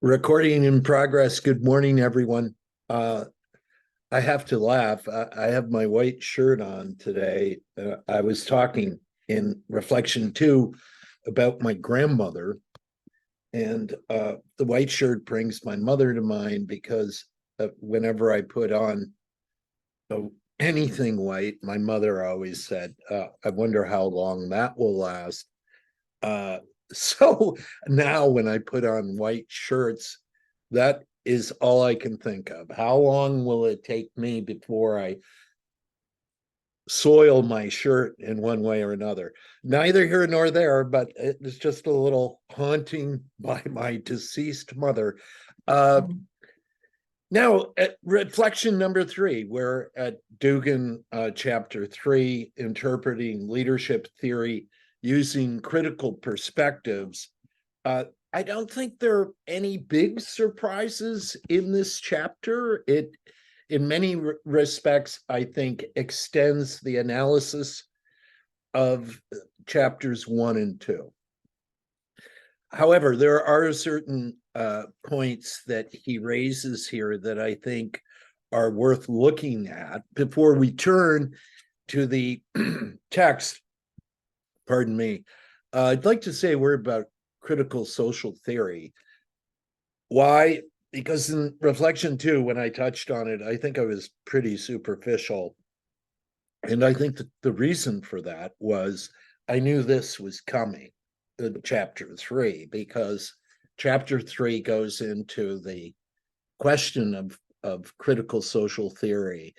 Recording in progress. Good morning, everyone. I have to laugh. I have my white shirt on today. I was talking in reflection too about my grandmother, and the white shirt brings my mother to mind because whenever I put on anything white, my mother always said, "I wonder how long that will last." So now when I put on white shirts, that is all I can think of. How long will it take me before I soil my shirt in one way or another? Neither here nor there, but it's just a little haunting by my deceased mother. Now, at reflection number 3, we're at Dugan chapter 3, interpreting leadership theory using critical perspectives. I don't think there are any big surprises in this chapter. It, in many respects, I think, extends the analysis of chapters 1 and 2. However, there are certain points that he raises here that I think are worth looking at before we turn to the text. Pardon me. I'd like to say a word about critical social theory. Why? Because in reflection 2, when I touched on it, I think I was pretty superficial. And I think that the reason for that was I knew this was coming in chapter 3, because chapter 3 goes into the question of critical social theory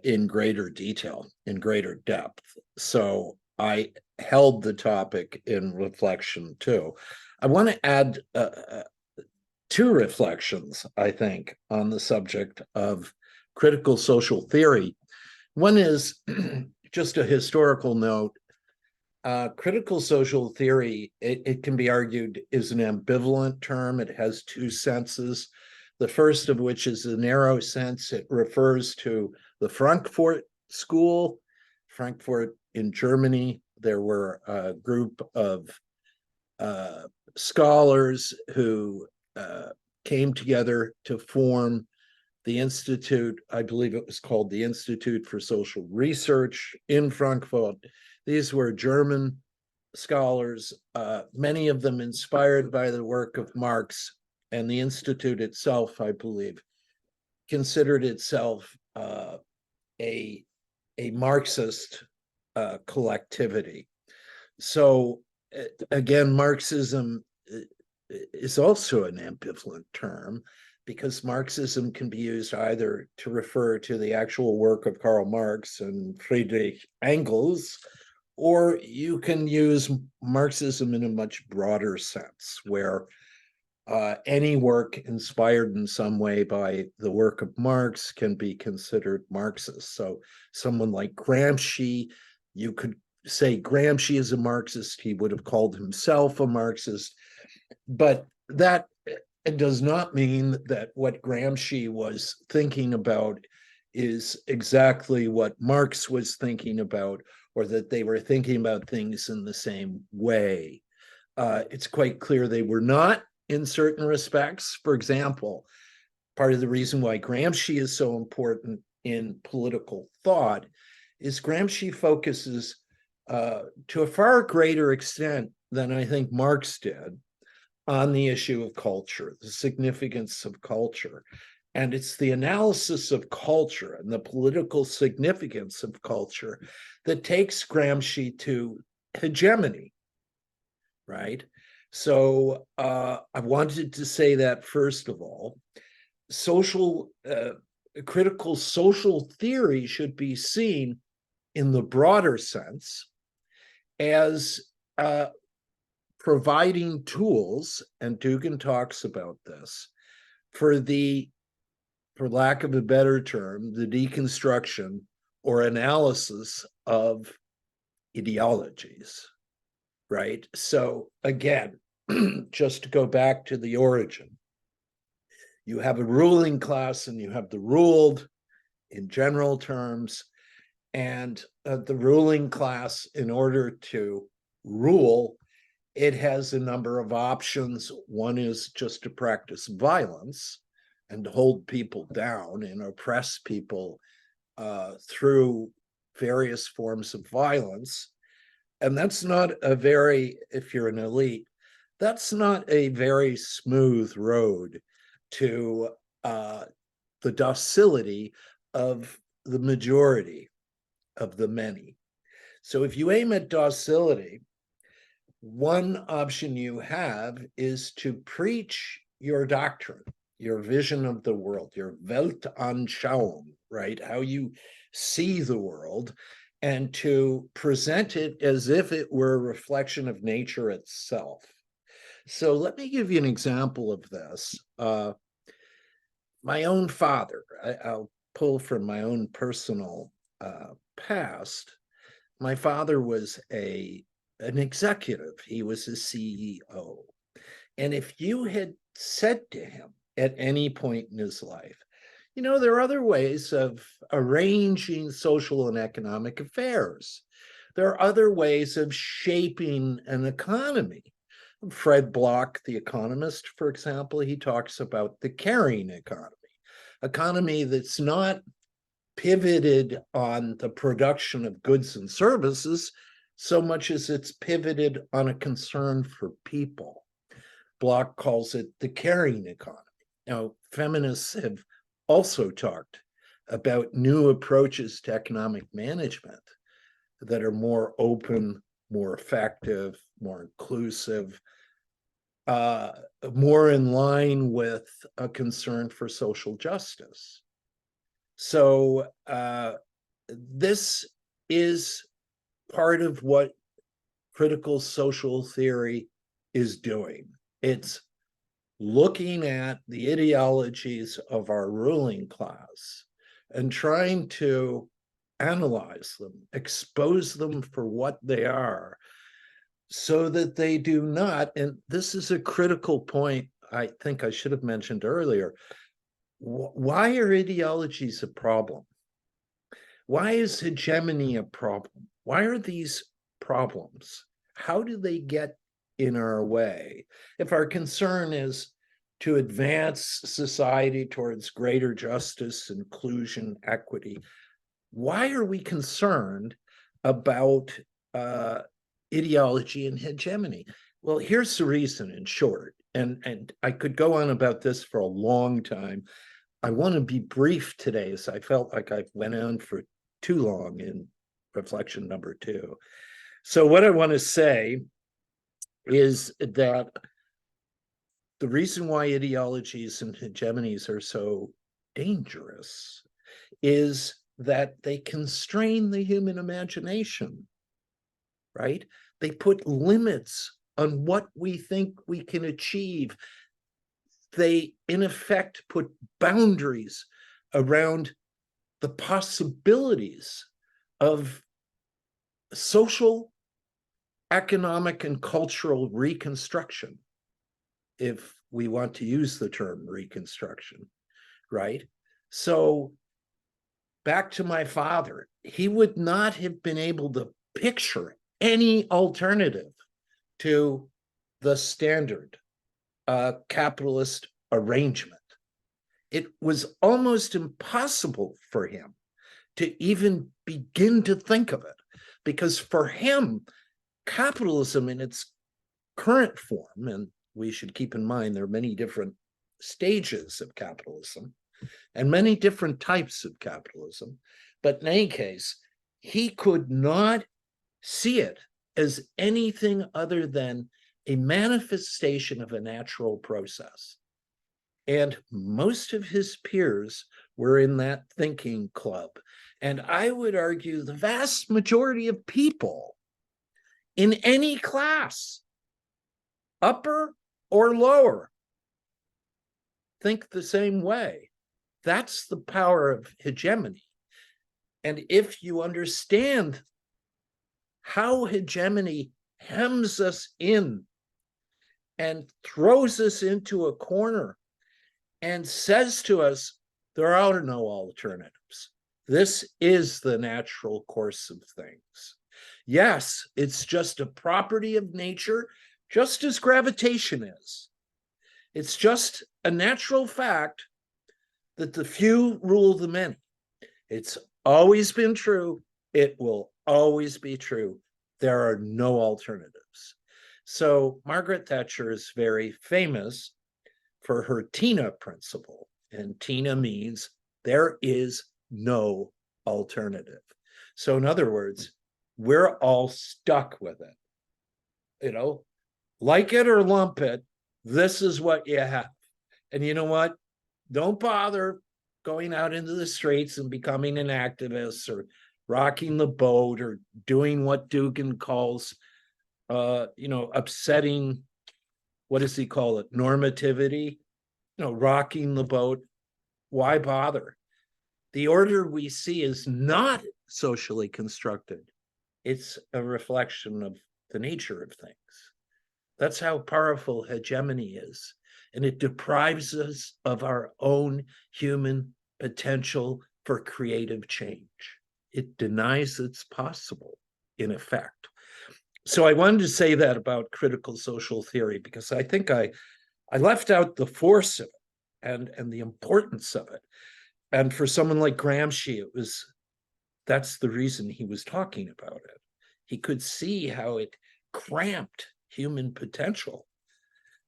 in greater detail, in greater depth. So I held the topic in reflection 2. I want to add 2 reflections, I think, on the subject of critical social theory. One is just a historical note. Critical social theory, it can be argued, is an ambivalent term. It has 2 senses. The first of which is a narrow sense. It refers to the Frankfurt School, Frankfurt in Germany. There were a group of scholars who came together to form the Institute. I believe it was called the Institute for Social Research in Frankfurt. These were German scholars, many of them inspired by the work of Marx, and the Institute itself, I believe, considered itself a Marxist collectivity. So again, Marxism is also an ambivalent term, because Marxism can be used either to refer to the actual work of Karl Marx and Friedrich Engels, or you can use Marxism in a much broader sense, where any work inspired in some way by the work of Marx can be considered Marxist. So someone like Gramsci, you could say Gramsci is a Marxist. He would have called himself a Marxist. But that does not mean that what Gramsci was thinking about is exactly what Marx was thinking about, or that they were thinking about things in the same way. It's quite clear they were not in certain respects. For example, part of the reason why Gramsci is so important in political thought is Gramsci focuses to a far greater extent than I think Marx did on the issue of culture, the significance of culture. And it's the analysis of culture and the political significance of culture that takes Gramsci to hegemony, right? So I wanted to say that, first of all, critical social theory should be seen in the broader sense as providing tools, and Dugan talks about this, for lack of a better term, the deconstruction or analysis of ideologies, right? So again, just to go back to the origin, you have a ruling class and you have the ruled in general terms, and the ruling class, in order to rule, It has a number of options. One is just to practice violence and to hold people down and oppress people through various forms of violence. And that's not a very, if you're an elite, that's not a very smooth road to the docility of the majority of the many. So if you aim at docility, one option you have is to preach your doctrine, your vision of the world, your Weltanschauung, right? How you see the world, and to present it as if it were a reflection of nature itself. So let me give you an example of this. My own father, I'll pull from my own personal past. My father was an executive. He was a CEO. And if you had said to him at any point in his life, you know, there are other ways of arranging social and economic affairs. There are other ways of shaping an economy. Fred Block, the economist, for example, he talks about the caring economy that's not pivoted on the production of goods and services so much as it's pivoted on a concern for people. Block calls it the caring economy. Now, feminists have also talked about new approaches to economic management that are more open, more effective, more inclusive, more in line with a concern for social justice. So this is part of what critical social theory is doing. It's looking at the ideologies of our ruling class and trying to analyze them, expose them for what they are, so that they do not, and this is a critical point I think I should have mentioned earlier, why are ideologies a problem? Why is hegemony a problem? Why are these problems? How do they get in our way? If our concern is to advance society towards greater justice, inclusion, equity, why are we concerned about ideology and hegemony? Well, here's the reason in short, and I could go on about this for a long time. I want to be brief today, as I felt like I went on for too long in reflection number 2. So what I want to say is that the reason why ideologies and hegemonies are so dangerous is that they constrain the human imagination, right? They put limits on what we think we can achieve. They, in effect, put boundaries around the possibilities of social, economic, and cultural reconstruction, if we want to use the term reconstruction, right? So back to my father, he would not have been able to picture any alternative to the standard capitalist arrangement. It was almost impossible for him to even begin to think of it, because for him, capitalism in its current form, and we should keep in mind there are many different stages of capitalism and many different types of capitalism, but in any case, he could not see it as anything other than a manifestation of a natural process. And most of his peers were in that thinking club. And I would argue the vast majority of people in any class, upper or lower, think the same way. That's the power of hegemony. And if you understand how hegemony hems us in and throws us into a corner and says to us, there are no alternatives. This is the natural course of things. Yes, it's just a property of nature just as gravitation is. It's just a natural fact that the few rule the many. It's always been true. It will always be true. There are no alternatives. So Margaret Thatcher is very famous for her TINA principle. And TINA means there is no alternative. So in other words, we're all stuck with it. You know, like it or lump it, this is what you have. And you know what? Don't bother going out into the streets and becoming an activist or rocking the boat or doing what Dugan calls, upsetting, what does he call it? Normativity, rocking the boat. Why bother? The order we see is not socially constructed. It's a reflection of the nature of things. That's how powerful hegemony is. And it deprives us of our own human potential for creative change. It denies it's possible, in effect. So I wanted to say that about critical social theory, because I think I left out the force of it and the importance of it. And for someone like Gramsci, that's the reason he was talking about it. He could see how it cramped human potential.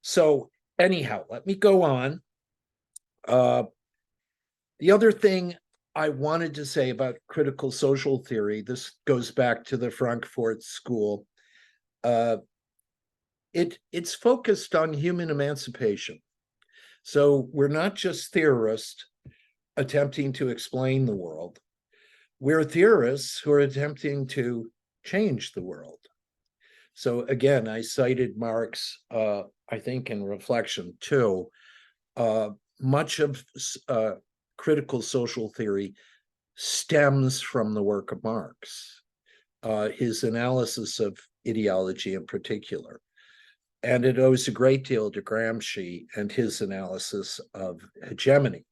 So anyhow, let me go on. The other thing I wanted to say about critical social theory, this goes back to the Frankfurt School. It's focused on human emancipation. So we're not just theorists attempting to explain the world. We're theorists who are attempting to change the world. So again, I cited Marx, I think in Reflection too. Much of critical social theory stems from the work of Marx, his analysis of ideology in particular. And it owes a great deal to Gramsci and his analysis of hegemony.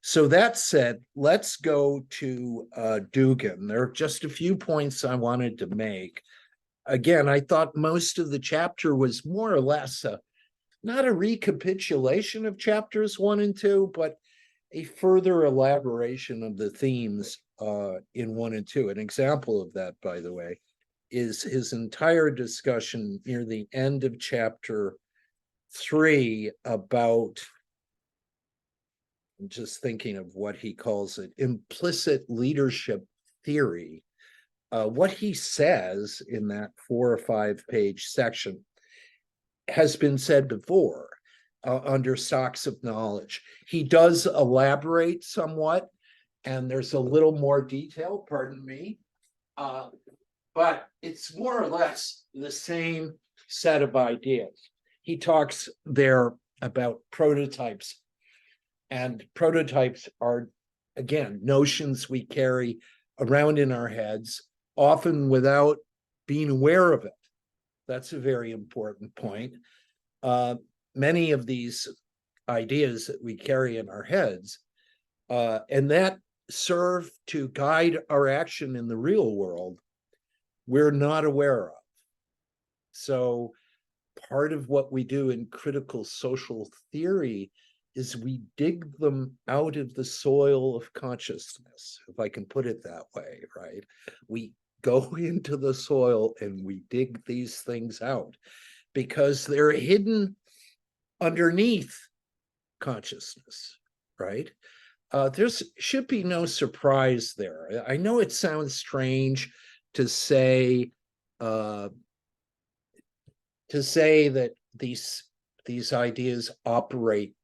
So that said, let's go to Dugan. There are just a few points I wanted to make. Again, I thought most of the chapter was more or less not a recapitulation of chapters 1 and 2, but a further elaboration of the themes in 1 and 2. An example of that, by the way, is his entire discussion near the end of chapter 3 about, I'm just thinking of what he calls it, implicit leadership theory. What he says in that 4 or 5 page section has been said before under Stocks of Knowledge. He does elaborate somewhat, and there's a little more detail, pardon me, but it's more or less the same set of ideas. He talks there about prototypes, and prototypes are, again, notions we carry around in our heads, often without being aware of it. That's a very important point. Many of these ideas that we carry in our heads, and that serve to guide our action in the real world, we're not aware of. So part of what we do in critical social theory is we dig them out of the soil of consciousness, if I can put it that way, right? We go into the soil and we dig these things out because they're hidden underneath consciousness, right? There should be no surprise there. I know it sounds strange to say that these ideas operate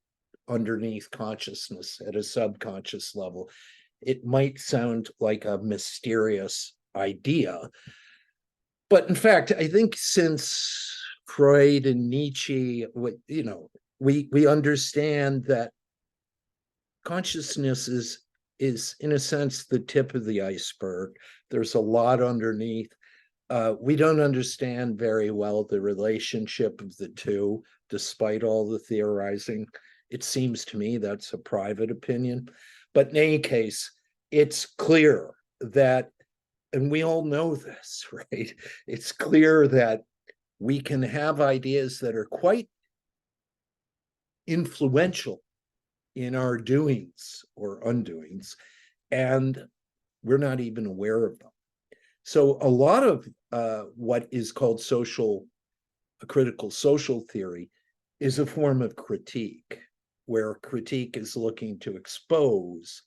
underneath consciousness at a subconscious level. It might sound like a mysterious idea, but in fact, I think since Freud and Nietzsche, we understand that consciousness is in a sense the tip of the iceberg. There's a lot underneath. We don't understand very well the relationship of the two, despite all the theorizing. It seems to me that's a private opinion. But in any case, it's clear that, and we all know this, right? It's clear that we can have ideas that are quite influential in our doings or undoings, and we're not even aware of them. So a lot of what is called critical social theory is a form of critique, where critique is looking to expose,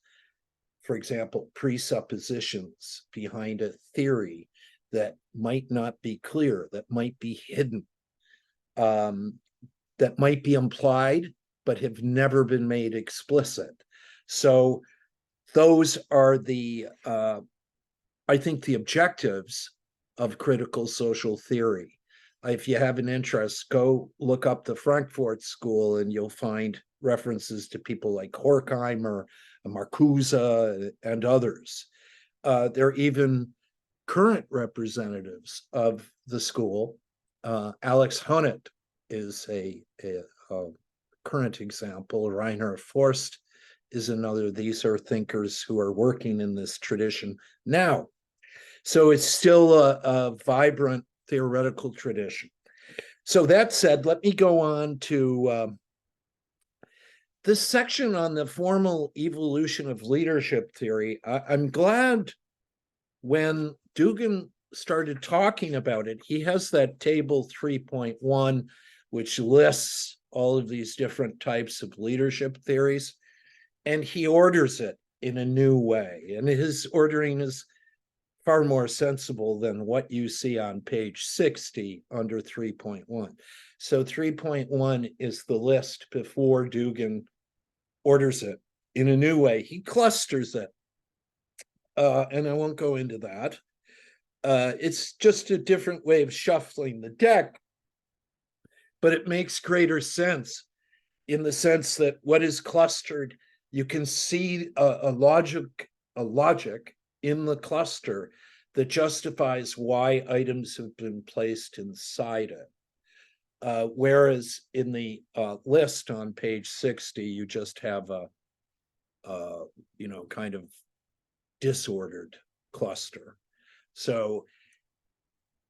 for example, presuppositions behind a theory that might not be clear, that might be hidden, that might be implied, but have never been made explicit. So those are the, I think, the objectives of critical social theory. If you have an interest, go look up the Frankfurt School and you'll find references to people like Horkheimer, Marcuse, and others. There are even current representatives of the school. Alex Honneth is a current example. Rainer Forst is another. These are thinkers who are working in this tradition now. So it's still a vibrant theoretical tradition. So that said, let me go on to this section on the formal evolution of leadership theory. I'm glad when Dugin started talking about it, he has that table 3.1, which lists all of these different types of leadership theories, and he orders it in a new way. And his ordering is far more sensible than what you see on page 60 under 3.1. So 3.1 is the list before Dugin orders it in a new way. He clusters it, and I won't go into that. It's just a different way of shuffling the deck, but it makes greater sense in the sense that what is clustered, you can see a logic in the cluster that justifies why items have been placed inside it. Whereas in the list on page 60, you just have a kind of disordered cluster. So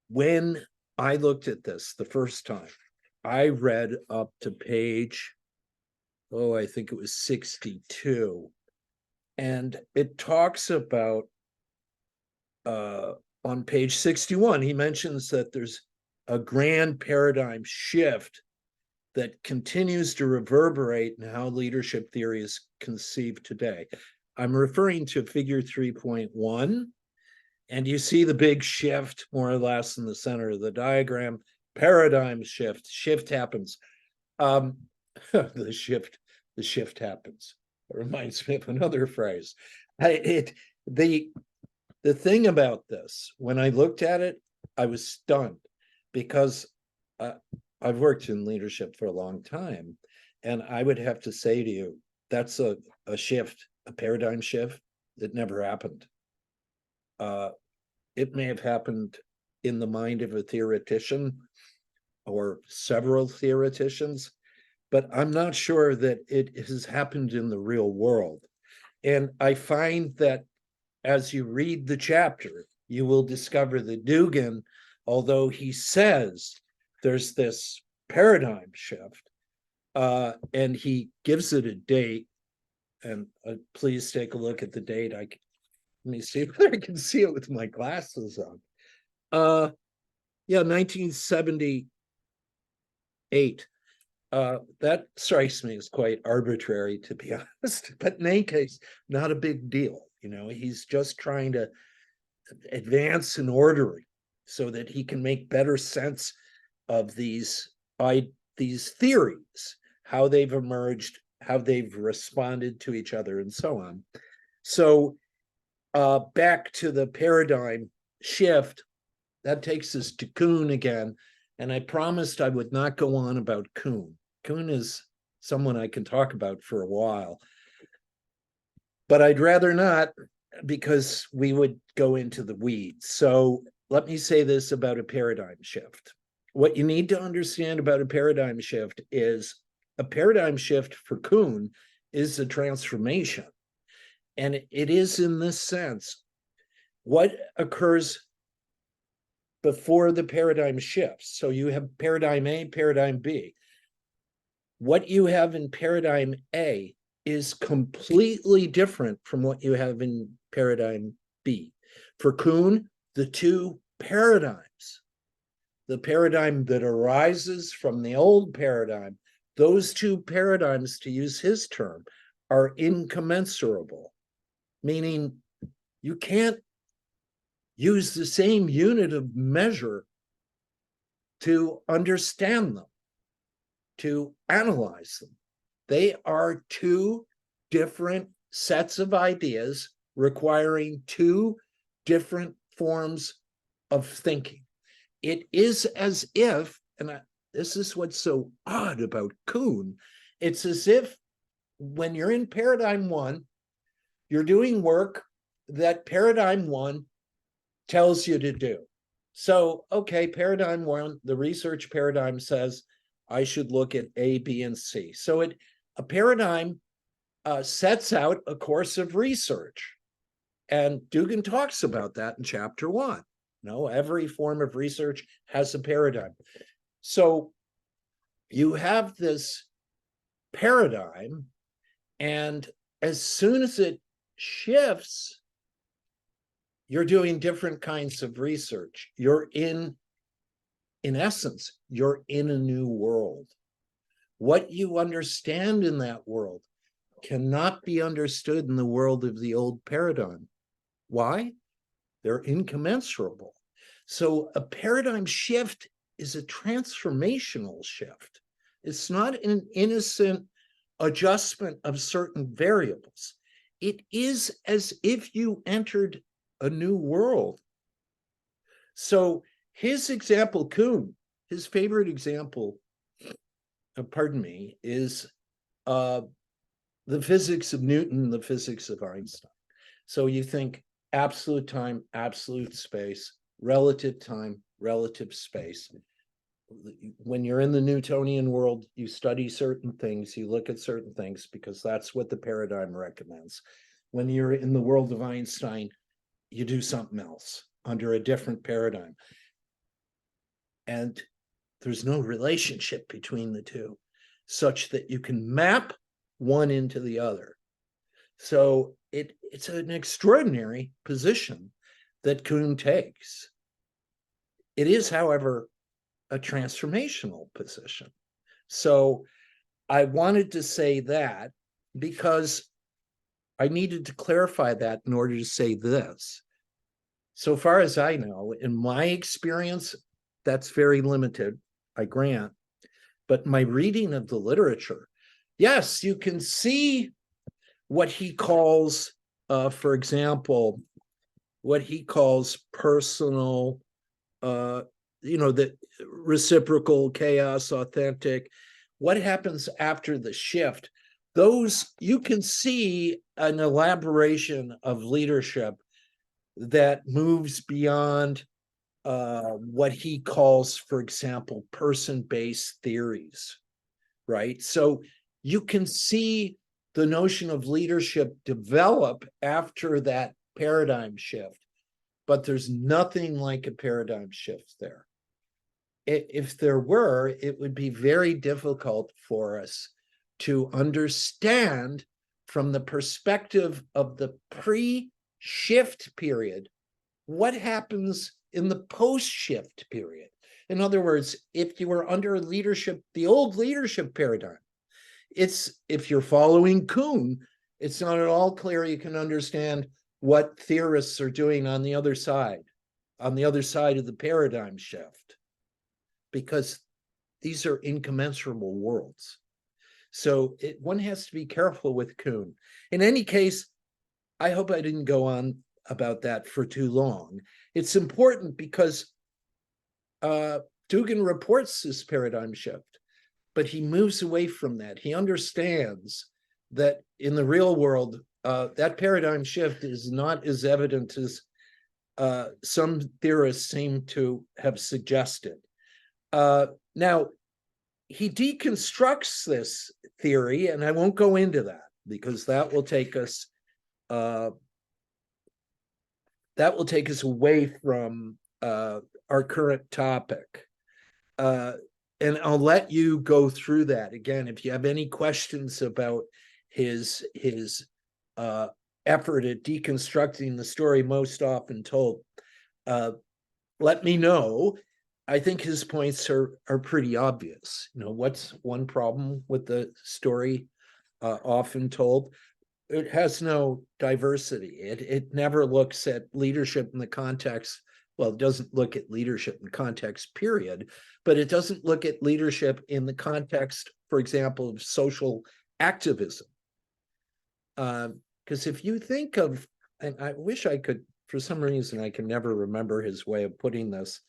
when I looked at this the first time, I read up to page, I think it was 62. And it talks about, on page 61, he mentions that there's a grand paradigm shift that continues to reverberate in how leadership theory is conceived today. I'm referring to figure 3.1, and you see the big shift more or less in the center of the diagram. Paradigm shift happens. The shift happens. It reminds me of another phrase. The thing about this, when I looked at it, I was stunned, because I've worked in leadership for a long time, and I would have to say to you, that's a shift, a paradigm shift that never happened. It may have happened in the mind of a theoretician or several theoreticians, but I'm not sure that it has happened in the real world. And I find that as you read the chapter, you will discover that Dugin, although he says there's this paradigm shift, and he gives it a date, and please take a look at the date. Let me see whether I can see it with my glasses on. 1978. That strikes me as quite arbitrary, to be honest, but in any case, not a big deal. He's just trying to advance in ordering so that he can make better sense of these theories, how they've emerged, how they've responded to each other, and so on. So back to the paradigm shift, that takes us to Kuhn again. And I promised I would not go on about Kuhn. Kuhn is someone I can talk about for a while, but I'd rather not, because we would go into the weeds. So let me say this about a paradigm shift. What you need to understand about a paradigm shift is a paradigm shift for Kuhn is a transformation. And it is in this sense. What occurs before the paradigm shifts. So you have paradigm A, paradigm B. What you have in paradigm A is completely different from what you have in paradigm B. For Kuhn, the two paradigms, the paradigm that arises from the old paradigm, those two paradigms, to use his term, are incommensurable, meaning you can't use the same unit of measure to understand them, to analyze them. They are two different sets of ideas requiring two different forms of thinking. It is as if, and this is what's so odd about Kuhn, it's as if when you're in paradigm one, you're doing work that paradigm one tells you to do. So, okay, paradigm one, the research paradigm says I should look at A, B, and C. So a paradigm sets out a course of research. And Dugan talks about that in chapter 1. Every form of research has a paradigm. So you have this paradigm, and as soon as it shifts, you're doing different kinds of research. You're in essence, you're in a new world. What you understand in that world cannot be understood in the world of the old paradigm. Why? They're incommensurable. So a paradigm shift is a transformational shift. It's not an innocent adjustment of certain variables. It is as if you entered a new world. So his example, Kuhn, his favorite example, is the physics of Newton, the physics of Einstein. So you think absolute time, absolute space, relative time, relative space. When you're in the Newtonian world, you study certain things, you look at certain things because that's what the paradigm recommends. When you're in the world of Einstein, you do something else under a different paradigm. And there's no relationship between the two such that you can map one into the other. So it's an extraordinary position that Kuhn takes. It is, however, a transformational position. So I wanted to say that because I needed to clarify that in order to say this. So far as I know, in my experience, that's very limited, I grant. But my reading of the literature, yes, you can see what he calls, for example, what he calls personal, the reciprocal, chaos, authentic. What happens after the shift? Those, you can see an elaboration of leadership that moves beyond what he calls, for example, person-based theories, right? So you can see the notion of leadership develop after that paradigm shift, but there's nothing like a paradigm shift there. If there were, it would be very difficult for us to understand from the perspective of the pre-shift period what happens in the post-shift period. In other words, if you were under leadership, the old leadership paradigm, if you're following Kuhn, it's not at all clear you can understand what theorists are doing on the other side of the paradigm shift, because these are incommensurable worlds. So one has to be careful with Kuhn. In any case, I hope I didn't go on about that for too long. It's important because Dugan reports this paradigm shift, but he moves away from that. He understands that in the real world, that paradigm shift is not as evident as some theorists seem to have suggested. Now, he deconstructs this theory, and I won't go into that because that will take us away from our current topic. And I'll let you go through that again. If you have any questions about his effort at deconstructing the story most often told, let me know. I think his points are pretty obvious. What's one problem with the story often told? It has no diversity. It never looks at leadership in the context. Well, it doesn't look at leadership in context, period, but it doesn't look at leadership in the context, for example, of social activism. Because if you think of, and I wish I could, for some reason, I can never remember his way of putting this,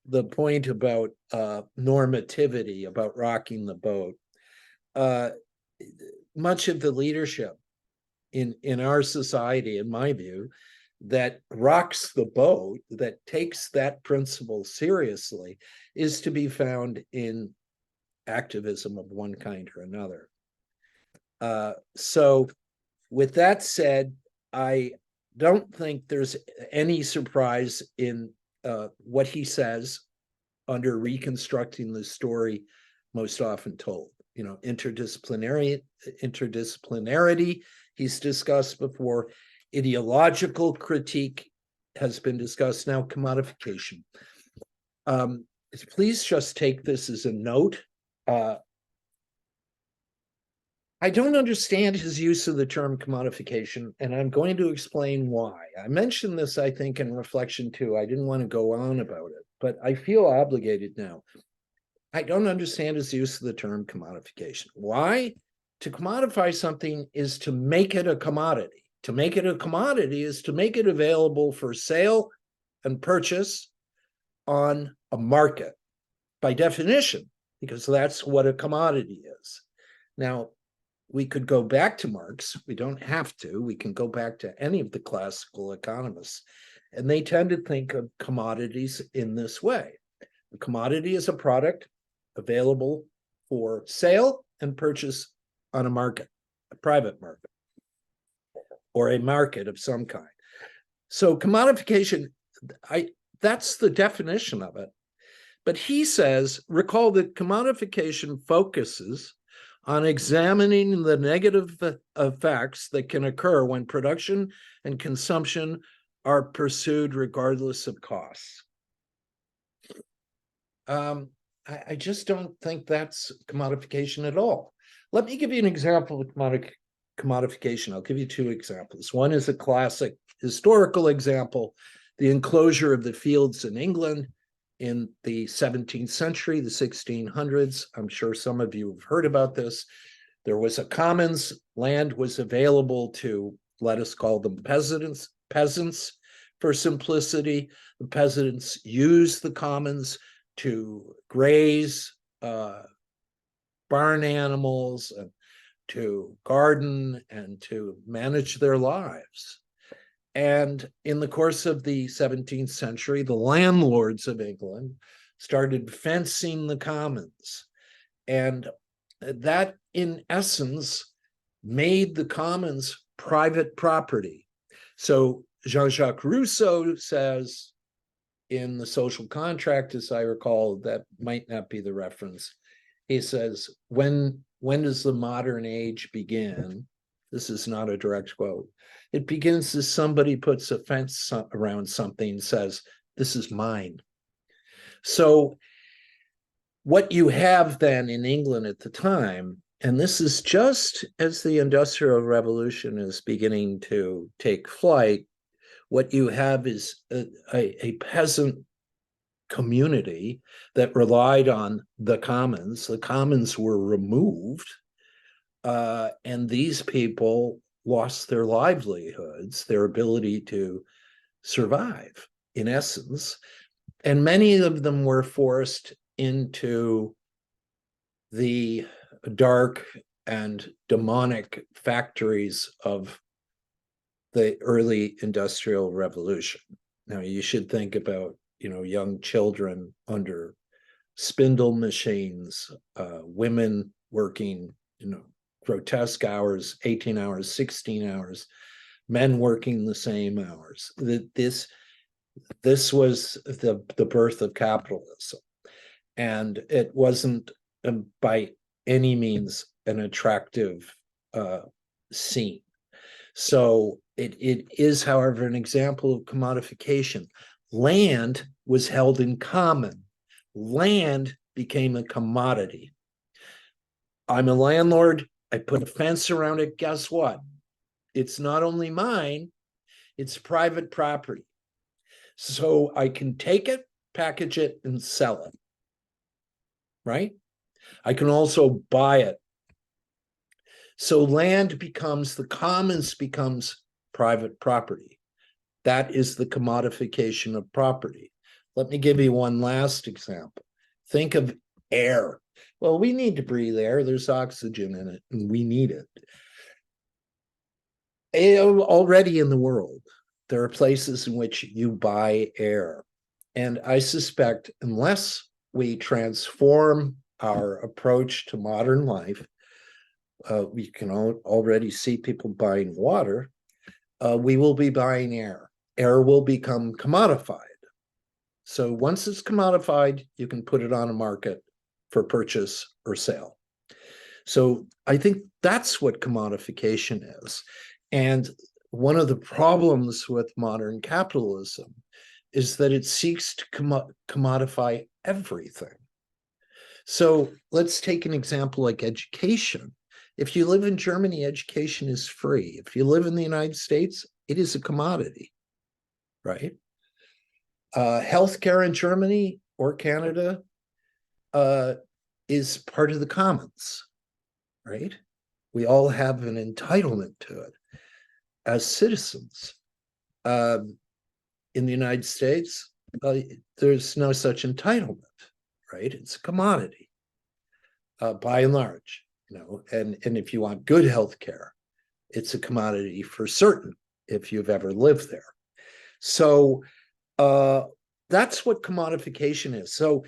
the point about normativity, about rocking the boat. Much of the leadership in our society, in my view, that rocks the boat, that takes that principle seriously, is to be found in activism of one kind or another. So with that said, I don't think there's any surprise in what he says under reconstructing the story most often told. Interdisciplinarity he's discussed before. Ideological critique has been discussed. Now, commodification. Please just take this as a note. I don't understand his use of the term commodification, and I'm going to explain why. I mentioned this, I think, in reflection too. I didn't want to go on about it, but I feel obligated now. I don't understand his use of the term commodification. Why? To commodify something is to make it a commodity. To make it a commodity is to make it available for sale and purchase on a market, by definition, because that's what a commodity is. Now, we could go back to Marx. We don't have to. We can go back to any of the classical economists, and they tend to think of commodities in this way. A commodity is a product available for sale and purchase on a market, a private market, or a market of some kind. So commodification, that's the definition of it. But he says, recall that commodification focuses on examining the negative effects that can occur when production and consumption are pursued regardless of costs. I just don't think that's commodification at all. Let me give you an example of commodification. I'll give you two examples. One is a classic historical example, the enclosure of the fields in England in the 17th century, the 1600s. I'm sure some of you have heard about this. There was a commons. Land was available to, let us call them peasants for simplicity. The peasants used the commons to graze barn animals and to garden and to manage their lives. And in the course of the 17th century, the landlords of England started fencing the commons. And that, in essence, made the commons private property. So Jean-Jacques Rousseau says in The Social Contract, as I recall, that might not be the reference. He says, when does the modern age begin? This is not a direct quote. It begins as somebody puts a fence around something and says, this is mine. So what you have then in England at the time, and this is just as the Industrial Revolution is beginning to take flight, what you have is a peasant community that relied on the commons. The commons were removed, and these people lost their livelihoods, their ability to survive, in essence. And many of them were forced into the dark and demonic factories of the early Industrial Revolution. Now, you should think about, young children under spindle machines, women working, grotesque hours, 18 hours, 16 hours, men working the same hours. This This was the birth of capitalism. And it wasn't by any means an attractive scene. So it is, however, an example of commodification. Land was held in common. Land became a commodity. I'm a landlord. I put a fence around it. Guess what? It's not only mine, it's private property. So I can take it, package it, and sell it. Right? I can also buy it. So land becomes, the commons becomes private property. That is the commodification of property. Let me give you one last example. Think of air. Well, we need to breathe air. There's oxygen in it, and we need it. Already in the world, there are places in which you buy air. And I suspect unless we transform our approach to modern life, we can already see people buying water. We will be buying air. Air will become commodified. So once it's commodified, you can put it on a market for purchase or sale. So I think that's what commodification is. And one of the problems with modern capitalism is that it seeks to commodify everything. So let's take an example like education. If you live in Germany, education is free. If you live in the United States, it is a commodity, right? Healthcare in Germany or Canada is part of the commons, right? We all have an entitlement to it as citizens. In the United States, there's no such entitlement, right? It's a commodity, by and large, and if you want good health care, it's a commodity for certain if you've ever lived there. So that's what commodification is. So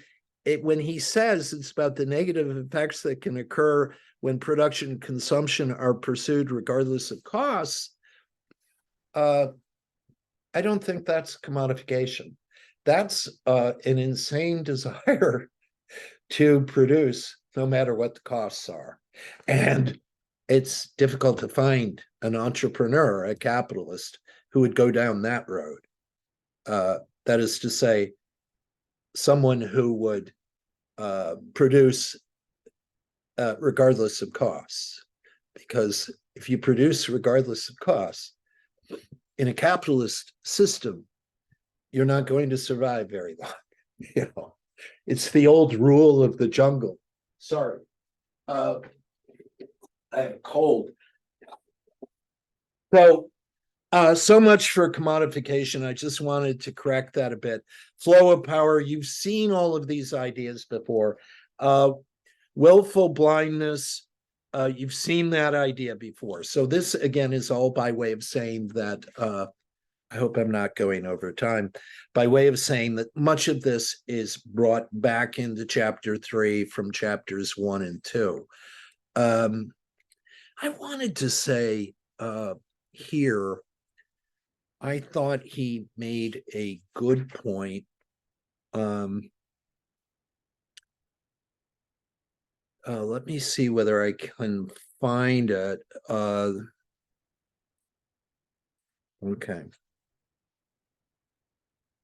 when he says it's about the negative effects that can occur when production and consumption are pursued regardless of costs, I don't think that's commodification. That's an insane desire to produce no matter what the costs are. And it's difficult to find an entrepreneur, a capitalist, who would go down that road. That is to say, someone who would produce regardless of costs. Because if you produce regardless of costs, in a capitalist system, you're not going to survive very long. It's the old rule of the jungle. Sorry. I have a cold. So much for commodification. I just wanted to correct that a bit. Flow of power, you've seen all of these ideas before. Willful blindness, you've seen that idea before. So this, again, is all by way of saying that, I hope I'm not going over time, by way of saying that much of this is brought back into chapter 3 from chapters 1 and 2. I wanted to say here, I thought he made a good point. Let me see whether I can find it. Okay.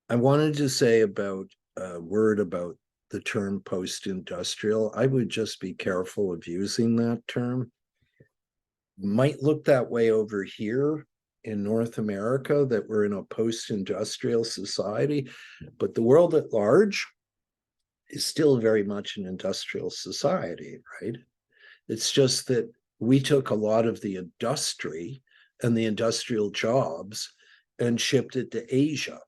I wanted to say about a word about the term post-industrial. I would just be careful of using that term. Might look that way over here in North America, that we're in a post-industrial society, but the world at large is still very much an industrial society, right? It's just that we took a lot of the industry and the industrial jobs and shipped it to Asia.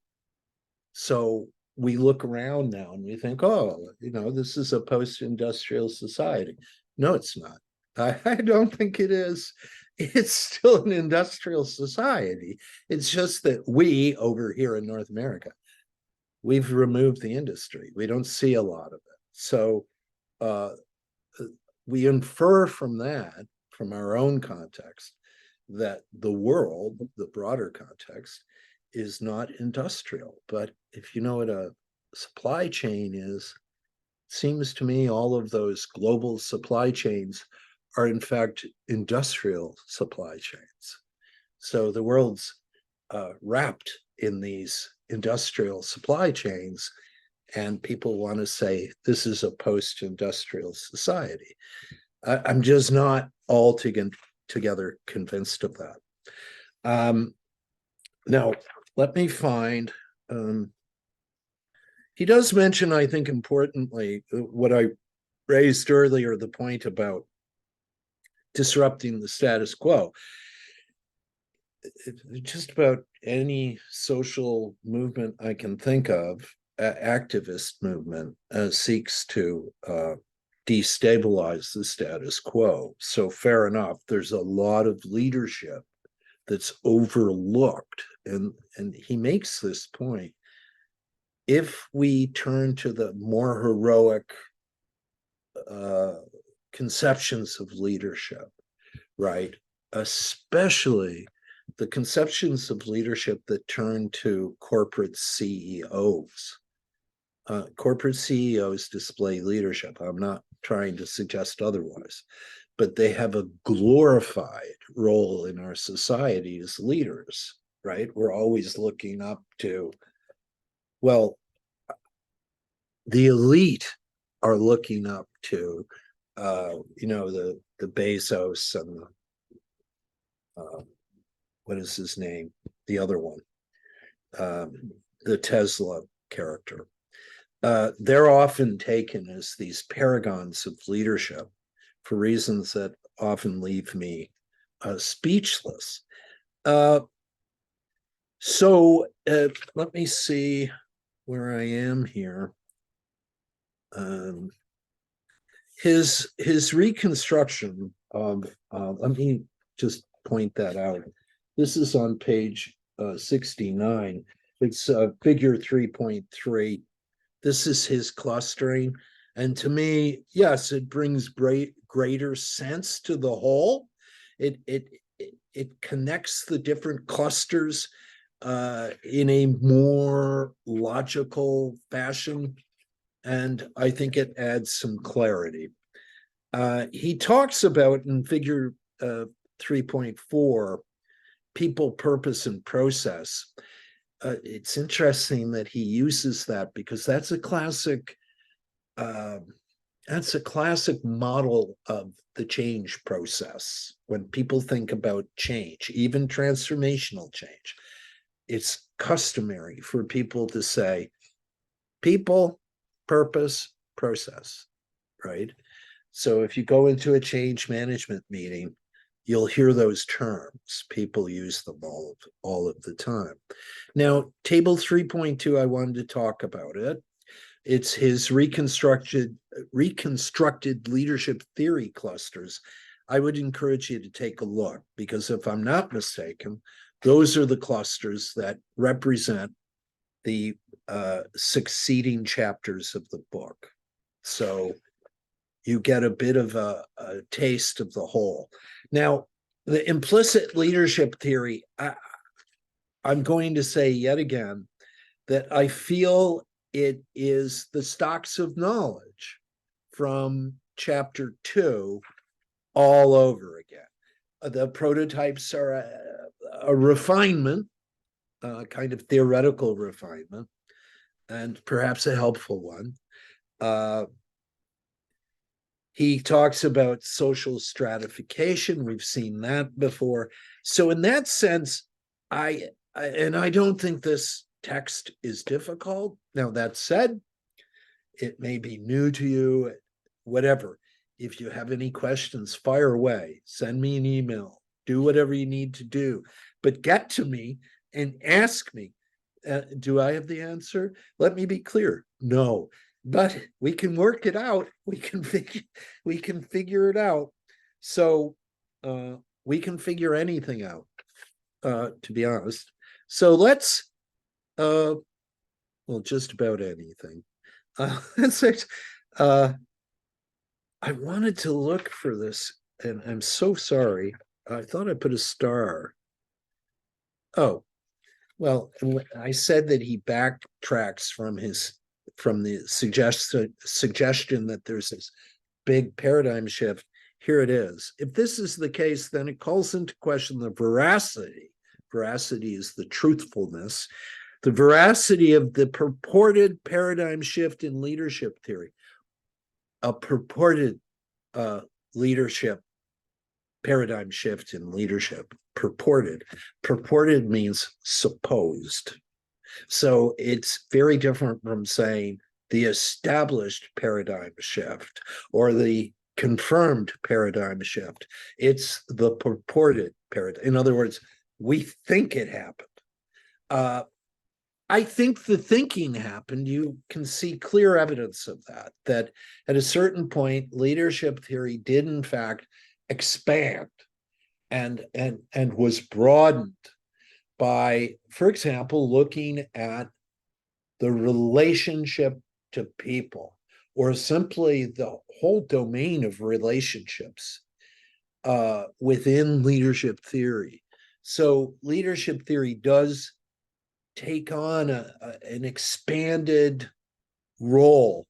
So we look around now and we think, oh, this is a post-industrial society. No, it's not. I don't think it is. It's still an industrial society. It's just that we, over here in North America, we've removed the industry. We don't see a lot of it. So we infer from that, from our own context, that the world, the broader context, is not industrial. But if you know what a supply chain is, it seems to me all of those global supply chains are in fact industrial supply chains. So the world's wrapped in these industrial supply chains, and people want to say this is a post-industrial society. I'm just not altogether convinced of that. Now, let me find, he does mention, I think importantly, what I raised earlier, the point about disrupting the status quo. Just about any social movement I can think of, activist movement, seeks to destabilize the status quo. So fair enough, there's a lot of leadership that's overlooked. And he makes this point. If we turn to the more heroic conceptions of leadership, right, especially the conceptions of leadership that turn to corporate CEOs. Corporate CEOs display leadership. I'm not trying to suggest otherwise, but they have a glorified role in our society as leaders, right? We're always looking up to, well, the elite are looking up to, the Bezos and what is his name? The other one, the Tesla character. They're often taken as these paragons of leadership for reasons that often leave me speechless. So let me see where I am here. His reconstruction of, let me just point that out. This is on page 69. It's figure 3.3. This is his clustering. And to me, yes, it brings greater sense to the whole. It connects the different clusters in a more logical fashion. And I think it adds some clarity. He talks about in figure 3.4, people, purpose, and process. It's interesting that he uses that because that's a classic model of the change process. When people think about change, even transformational change, it's customary for people to say people, purpose, process, right? So if you go into a change management meeting, you'll hear those terms. People use them all of the time. Now, table 3.2, I wanted to talk about it. It's his reconstructed leadership theory clusters. I would encourage you to take a look, because if I'm not mistaken, those are the clusters that represent the succeeding chapters of the book. So you get a bit of a taste of the whole. Now, the implicit leadership theory, I'm going to say yet again that I feel it is the stocks of knowledge from chapter 2 all over again. The prototypes are a refinement, kind of theoretical refinement, and perhaps a helpful one. He talks about social stratification. We've seen that before. So in that sense, I don't think this text is difficult. Now, that said, it may be new to you, whatever. If you have any questions, fire away. Send me an email. Do whatever you need to do. But get to me and ask me, do I have the answer? Let me be clear. No. But we can work it out. We can figure it out. So we can figure anything out, to be honest. So let's, well, just about anything. I wanted to look for this, and I'm so sorry. I thought I put a star. Oh, Well, I said that he backtracks from the suggestion that there's this big paradigm shift. Here it is. If this is the case, then it calls into question the veracity. Veracity is the truthfulness, the veracity of the purported paradigm shift in leadership theory. A purported leadership paradigm shift in leadership. Purported means supposed. So it's very different from saying the established paradigm shift or the confirmed paradigm shift. It's the purported paradigm. In other words, we think it happened. I think the thinking happened. You can see clear evidence of that at a certain point, leadership theory did in fact expand and was broadened by, for example, looking at the relationship to people, or simply the whole domain of relationships within leadership theory. So leadership theory does take on an expanded role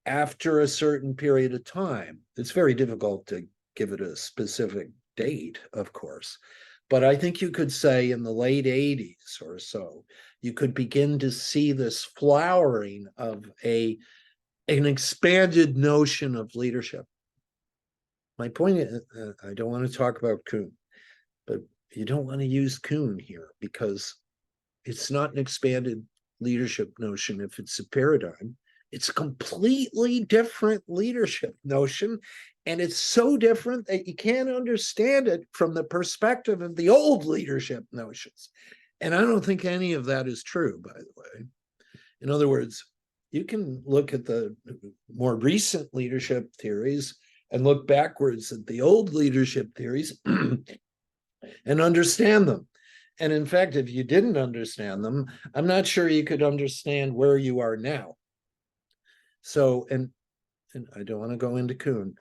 after a certain period of time. It's very difficult to give it a specific date, of course, but I think you could say in the late 80s or so, you could begin to see this flowering of an expanded notion of leadership. My point is, I don't want to talk about Kuhn, but you don't want to use Kuhn here because it's not an expanded leadership notion if it's a paradigm. It's a completely different leadership notion. And it's so different that you can't understand it from the perspective of the old leadership notions. And I don't think any of that is true, by the way. In other words, you can look at the more recent leadership theories and look backwards at the old leadership theories and understand them. And in fact, if you didn't understand them, I'm not sure you could understand where you are now. So, and I don't want to go into Kuhn.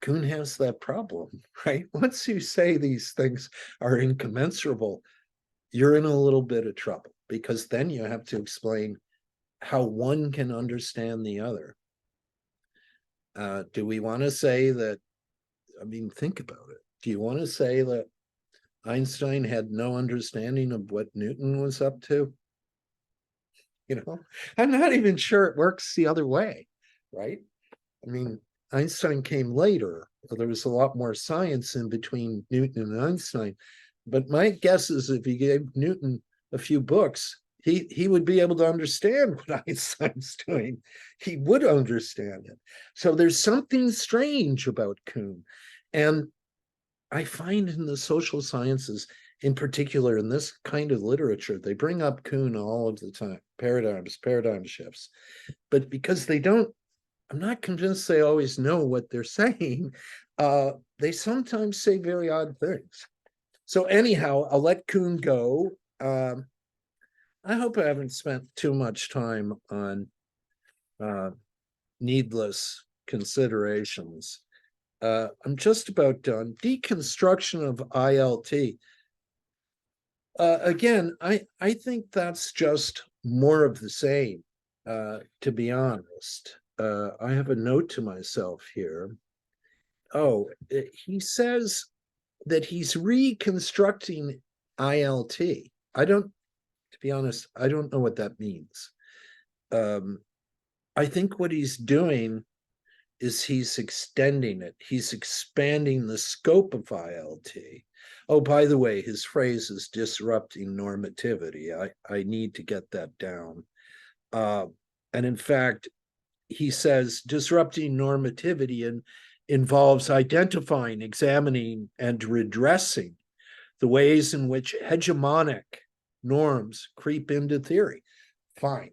Kuhn has that problem, right? Once you say these things are incommensurable, you're in a little bit of trouble because then you have to explain how one can understand the other. Do we want to say that? I mean, think about it. Do you want to say that Einstein had no understanding of what Newton was up to? I'm not even sure it works the other way, right? I mean, Einstein came later. There was a lot more science in between Newton and Einstein. But my guess is if you gave Newton a few books, he would be able to understand what Einstein's doing. He would understand it. So there's something strange about Kuhn. And I find in the social sciences, in particular in this kind of literature, they bring up Kuhn all of the time, paradigm shifts. But because they don't, I'm not convinced they always know what they're saying. They sometimes say very odd things. So anyhow, I'll let Kuhn go. I hope I haven't spent too much time on needless considerations. I'm just about done. Deconstruction of ILT. Again, I think that's just more of the same, to be honest. I have a note to myself here. Oh, he says that he's reconstructing ILT. To be honest, I don't know what that means. I think what he's doing is he's extending it. He's expanding the scope of ILT. Oh, by the way, his phrase is disrupting normativity. I need to get that down. And in fact, he says disrupting normativity involves identifying, examining, and redressing the ways in which hegemonic norms creep into theory. Fine.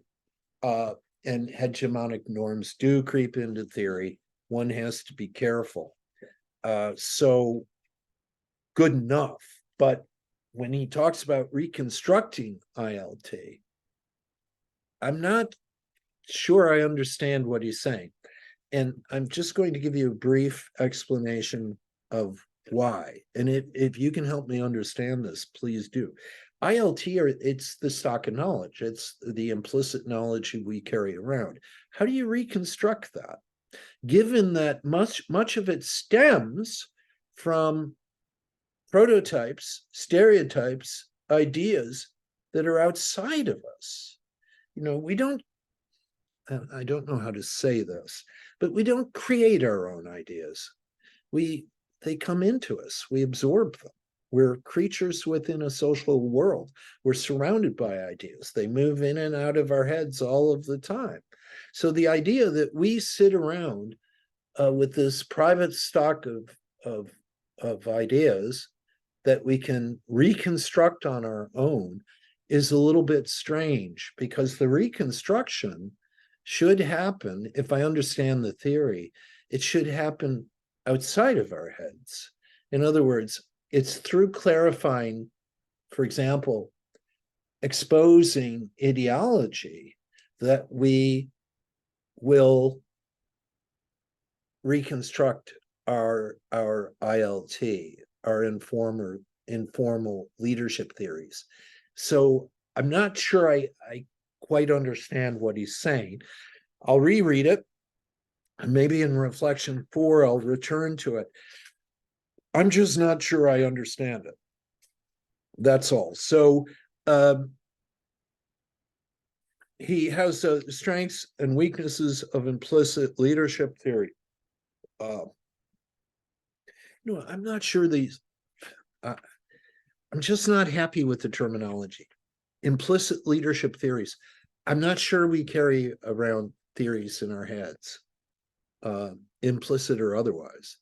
And hegemonic norms do creep into theory. One has to be careful. So good enough. But when he talks about reconstructing ILT, I'm not sure I understand what he's saying. And I'm just going to give you a brief explanation of why. And if you can help me understand this, please do. it's the stock of knowledge. It's the implicit knowledge we carry around. How do you reconstruct that? Given that much of it stems from prototypes, stereotypes, ideas that are outside of us. I don't know how to say this, but we don't create our own ideas. They come into us, we absorb them. We're creatures within a social world. We're surrounded by ideas. They move in and out of our heads all of the time. So the idea that we sit around with this private stock of ideas that we can reconstruct on our own is a little bit strange, because the reconstruction should happen, if I understand the theory, it should happen outside of our heads. In other words, it's through clarifying, for example, exposing ideology, that we will reconstruct our ILT, our informal leadership theories. So I'm not sure I quite understand what he's saying. I'll reread it, and maybe in reflection 4, I'll return to it. I'm just not sure I understand it. That's all. So he has strengths and weaknesses of implicit leadership theory. I'm not sure these. I'm just not happy with the terminology. Implicit leadership theories. I'm not sure we carry around theories in our heads, implicit or otherwise.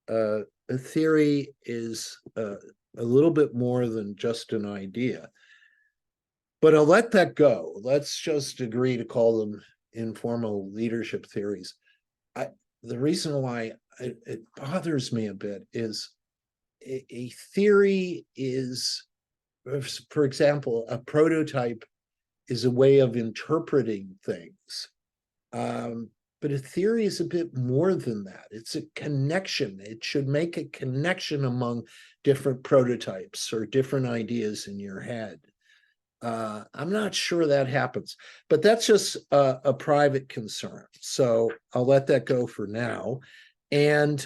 A theory is a little bit more than just an idea. But I'll let that go. Let's just agree to call them informal leadership theories. The reason why it bothers me a bit is a theory is, for example, a prototype is a way of interpreting things. But a theory is a bit more than that. It's a connection. It should make a connection among different prototypes or different ideas in your head. I'm not sure that happens, but that's just a private concern. So I'll let that go for now. And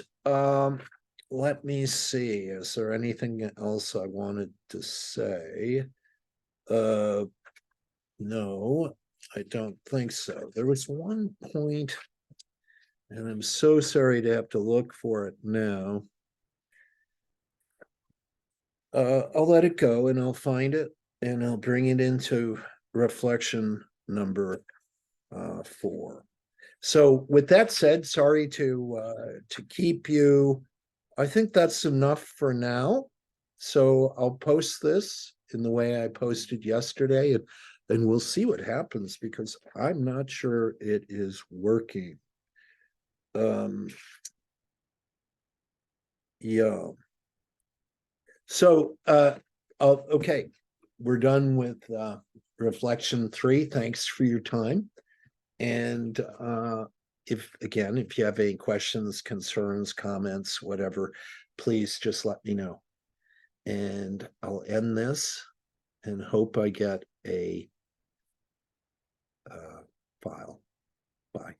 let me see, is there anything else I wanted to say? No, I don't think so. There was one point, and I'm so sorry to have to look for it now. I'll let it go and I'll find it, and I'll bring it into reflection number 4. So with that said, sorry to keep you. I think that's enough for now. So I'll post this in the way I posted yesterday, and we'll see what happens, because I'm not sure it is working. Yeah. So, okay, we're done with reflection 3. Thanks for your time. And if you have any questions, concerns, comments, whatever, please just let me know. And I'll end this and hope I get a file. Bye.